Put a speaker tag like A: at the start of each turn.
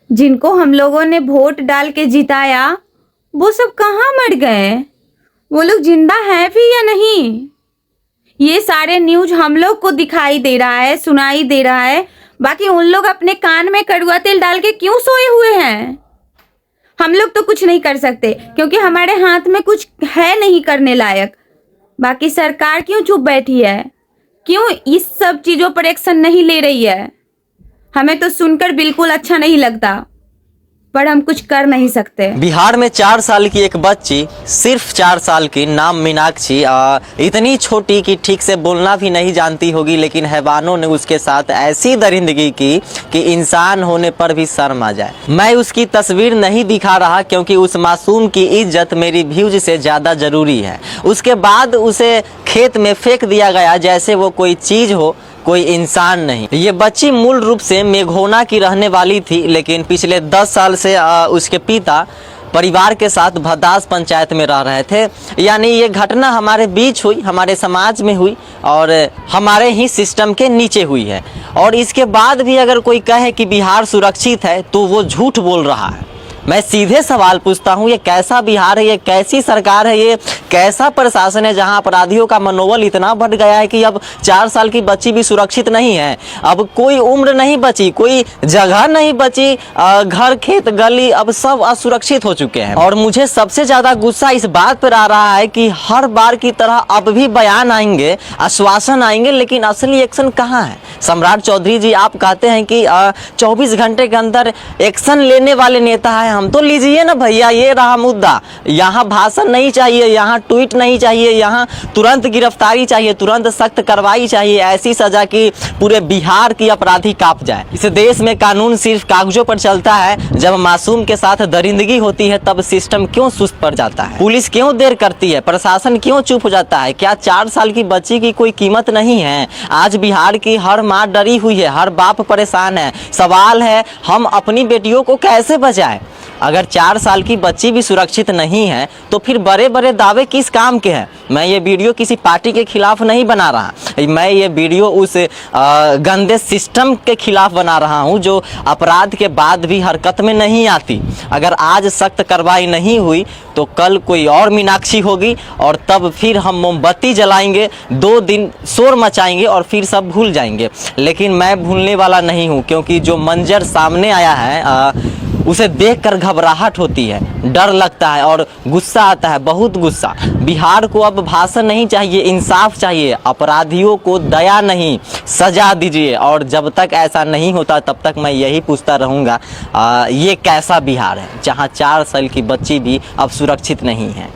A: जिनको हम लोगों ने वोट डाल के जिताया वो सब कहाँ मर गए? वो लोग जिंदा हैं भी या नहीं? ये सारे न्यूज हम लोग को दिखाई दे रहा है, सुनाई दे रहा है, बाकी उन लोग अपने कान में कड़वा तेल डाल के क्यों सोए हुए हैं? हम लोग तो कुछ नहीं कर सकते क्योंकि हमारे हाथ में कुछ है नहीं करने लायक। बाकी सरकार क्यों चुप बैठी है? क्यों इस सब चीजों पर एक्शन नहीं ले रही है? हमें तो सुनकर बिल्कुल अच्छा नहीं लगता, पर हम कुछ कर नहीं सकते।
B: बिहार में 4 साल की एक बच्ची, सिर्फ 4 साल की, नाम मीनाक्षी, इतनी छोटी कि ठीक से बोलना भी नहीं जानती होगी, लेकिन हैवानों ने उसके साथ ऐसी दरिंदगी की कि इंसान होने पर भी शर्म आ जाए। मैं उसकी तस्वीर नहीं दिखा रहा क्योंकि उस मासूम की इज्जत मेरी व्यूज से ज़्यादा ज़रूरी है। उसके बाद उसे खेत में फेंक दिया गया जैसे वो कोई चीज़ हो, कोई इंसान नहीं। ये बच्ची मूल रूप से मेघोना की रहने वाली थी, लेकिन पिछले 10 साल से उसके पिता परिवार के साथ भदास पंचायत में रह रहे थे। यानी ये घटना हमारे बीच हुई, हमारे समाज में हुई और हमारे ही सिस्टम के नीचे हुई है। और इसके बाद भी अगर कोई कहे कि बिहार सुरक्षित है तो वो झूठ बोल रहा है। मैं सीधे सवाल पूछता हूँ, ये कैसा बिहार है, ये कैसी सरकार है, ये कैसा प्रशासन है जहाँ अपराधियों का मनोबल इतना बढ़ गया है कि अब 4 साल की बच्ची भी सुरक्षित नहीं है। अब कोई उम्र नहीं बची, कोई जगह नहीं बची, घर खेत गली अब सब असुरक्षित हो चुके हैं। और मुझे सबसे ज़्यादा गुस्सा इस बात पर आ रहा है कि हर बार की तरह अब भी बयान आएंगे, आश्वासन आएंगे, लेकिन असली एक्शन कहाँ है? सम्राट चौधरी जी, आप कहते हैं कि 24 घंटे के अंदर एक्शन लेने वाले नेता है। हम तो लीजिए ना भैया, ये रहा मुद्दा। यहाँ भाषण नहीं चाहिए, यहाँ ट्वीट नहीं चाहिए, यहाँ तुरंत गिरफ्तारी चाहिए, तुरंत सख्त कार्रवाई चाहिए, ऐसी सजा कि पूरे बिहार की अपराधी कांप जाए। इस देश में कानून सिर्फ कागजों पर चलता है। जब मासूम के साथ दरिंदगी होती है तब सिस्टम क्यों सुस्त पड़ जाता है? पुलिस क्यों देर करती है? प्रशासन क्यों चुप हो जाता है? क्या 4 साल की बच्ची की कोई कीमत नहीं है? आज बिहार की हर माँ डरी हुई है, हर बाप परेशान है। सवाल है, हम अपनी बेटियों को कैसे बचाएं? अगर 4 साल की बच्ची भी सुरक्षित नहीं है तो फिर बड़े बड़े दावे किस काम के हैं? मैं ये वीडियो किसी पार्टी के खिलाफ नहीं बना रहा, मैं ये वीडियो उस गंदे सिस्टम के खिलाफ बना रहा हूँ जो अपराध के बाद भी हरकत में नहीं आती। अगर आज सख्त कार्रवाई नहीं हुई तो कल कोई और मीनाक्षी होगी और तब फिर हम मोमबत्ती जलाएंगे, 2 दिन शोर मचाएंगे और फिर सब भूल जाएंगे। लेकिन मैं भूलने वाला नहीं हूँ, क्योंकि जो मंजर सामने आया है उसे देखकर घबराहट होती है, डर लगता है और गुस्सा आता है, बहुत गुस्सा। बिहार को अब भाषण नहीं चाहिए, इंसाफ चाहिए। अपराधियों को दया नहीं, सजा दीजिए। और जब तक ऐसा नहीं होता तब तक मैं यही पूछता रहूँगा, ये कैसा बिहार है जहाँ 4 साल की बच्ची भी अब सुरक्षित नहीं है?